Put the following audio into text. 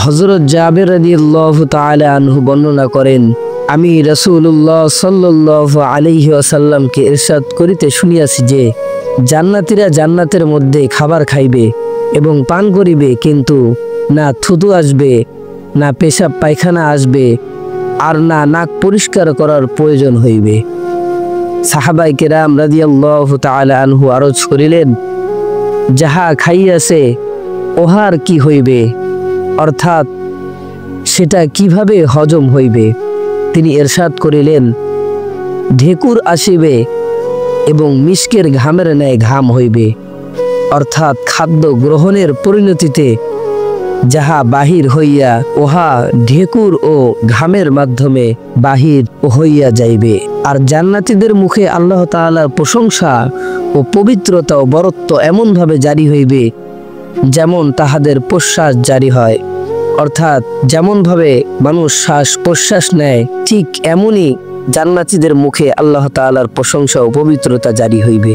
হযরত জাবের রাদিয়াল্লাহু তাআলা আনহু বর্ণনা করেন, আমি রাসূলুল্লাহ সাল্লাল্লাহু আলাইহি ওয়াসাল্লামকে ইরশাদ করিতে শুনিয়াছি যে, জান্নাতীরা জান্নাতের মধ্যে খাবার খাইবে এবং পান করিবে, কিন্তু না থুতু আসবে, না পেশাব পায়খানা আসবে, আর না নাক পরিষ্কার করার প্রয়োজন হইবে। সাহাবায়ে কেরাম রাদিয়াল্লাহু তাআলা আনহু আরজ করিলেন, যাহা খাইয়াছে ওহার কি হইবে, অর্থাৎ সেটা কিভাবে হজম হইবে? তিনি ইরশাদ করিলেন, ঢেকুর আসিবে এবং মিশকের ঘামের ন্যায় ঘাম হইবে, অর্থাৎ খাদ্য গ্রহণের পরিণতিতে যাহা বাহির হইয়া উহা ঢেকুর ও ঘামের মাধ্যমে বাহির হইয়া যাইবে। আর জান্নাতীদের মুখে আল্লাহ তাআলার প্রশংসা ও পবিত্রতা ও বরত্ব এমনভাবে জারি হইবে যেমন তাহাদের প্রশ্বাস জারি হয়, অর্থাৎ যেমনভাবে মানুষ শ্বাস প্রশ্বাস নেয় ঠিক এমনই জান্নাতীদের মুখে আল্লাহ তাআলার প্রশংসা ও পবিত্রতা জারি হইবে।